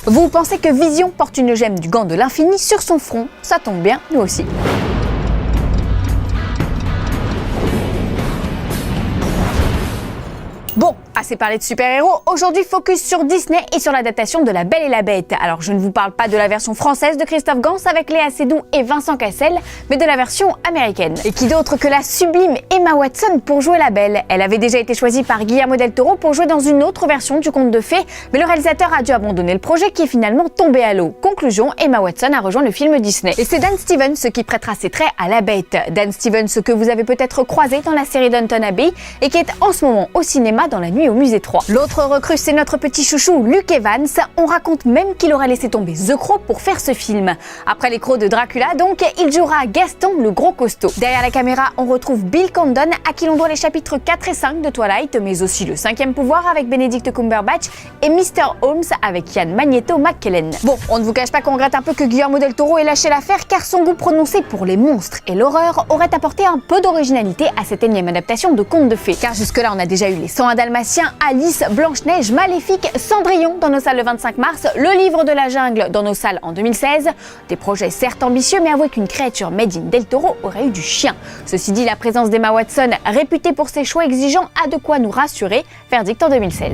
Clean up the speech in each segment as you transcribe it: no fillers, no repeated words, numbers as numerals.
Vous pensez que Vision porte une gemme du gant de l'infini sur son front? Ça tombe bien, nous aussi. Bon, assez parlé de super-héros, aujourd'hui focus sur Disney et sur l'adaptation de La Belle et la Bête. Alors je ne vous parle pas de la version française de Christophe Gans avec Léa Seydoux et Vincent Cassel, mais de la version américaine. Et qui d'autre que la sublime Emma Watson pour jouer la Belle? Elle avait déjà été choisie par Guillermo del Toro pour jouer dans une autre version du conte de fées, mais le réalisateur a dû abandonner le projet qui est finalement tombé à l'eau. Conclusion, Emma Watson a rejoint le film Disney. Et c'est Dan Stevens qui prêtera ses traits à la Bête. Dan Stevens que vous avez peut-être croisé dans la série Downton Abbey et qui est en ce moment au cinéma dans La Nuit au Musée 3. L'autre recrue, c'est notre petit chouchou Luke Evans. On raconte même qu'il aurait laissé tomber The Crow pour faire ce film. Après les crocs de Dracula, donc, il jouera Gaston le gros costaud. Derrière la caméra, on retrouve Bill Condon, à qui l'on doit les chapitres 4 et 5 de Twilight, mais aussi le 5e pouvoir avec Benedict Cumberbatch et Mr. Holmes avec Ian Magneto McKellen. Bon, on ne vous cache pas qu'on regrette un peu que Guillermo del Toro ait lâché l'affaire, car son goût prononcé pour les monstres et l'horreur aurait apporté un peu d'originalité à cette énième adaptation de contes de fées. Car jusque-là, on a déjà eu les 101 Dalmatiens, Alice, Blanche-Neige, Maléfique, Cendrillon dans nos salles le 25 mars, Le Livre de la Jungle dans nos salles en 2016. Des projets certes ambitieux, mais avouez qu'une créature made in del Toro aurait eu du chien. Ceci dit, la présence d'Emma Watson, réputée pour ses choix exigeants, a de quoi nous rassurer. Verdict en 2016.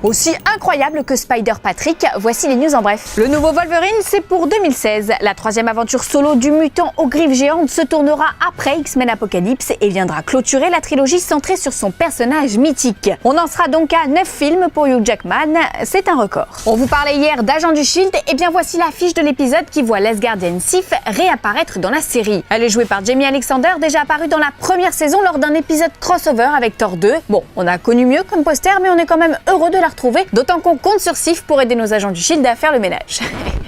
Aussi incroyable que Spider-Patrick, voici les news en bref. Le nouveau Wolverine, c'est pour 2016. La troisième aventure solo du mutant aux griffes géantes se tournera après X-Men Apocalypse et viendra clôturer la trilogie centrée sur son personnage mythique. On en sera donc à 9 films pour Hugh Jackman, c'est un record. On vous parlait hier d'Agents du Shield, et bien voici l'affiche de l'épisode qui voit l'Asgardienne Sif réapparaître dans la série. Elle est jouée par Jamie Alexander, déjà apparue dans la première saison lors d'un épisode crossover avec Thor 2. Bon, on a connu mieux comme poster, mais on est quand même heureux de la retrouver, d'autant qu'on compte sur Sif pour aider nos agents du Shield à faire le ménage.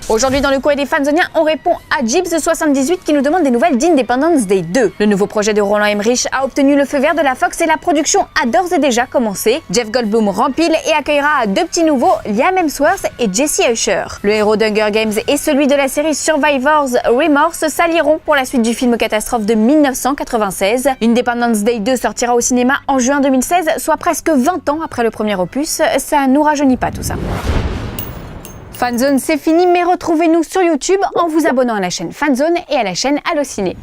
Aujourd'hui dans le courrier des fanzoniens, on répond à Gibbs78 qui nous demande des nouvelles d'Independence Day 2. Le nouveau projet de Roland Emmerich a obtenu le feu vert de la Fox et la production a d'ores et déjà commencé. Jeff Goldblum rempile et accueillera deux petits nouveaux, Liam Hemsworth et Jesse Usher. Le héros d'Hunger Games et celui de la série Survivors Remorse s'allieront pour la suite du film catastrophe de 1996. Independence Day 2 sortira au cinéma en juin 2016, soit presque 20 ans après le premier opus. Ça nous rajeunit pas tout ça. Fanzone, c'est fini, mais retrouvez-nous sur YouTube en vous abonnant à la chaîne Fanzone et à la chaîne Allociné.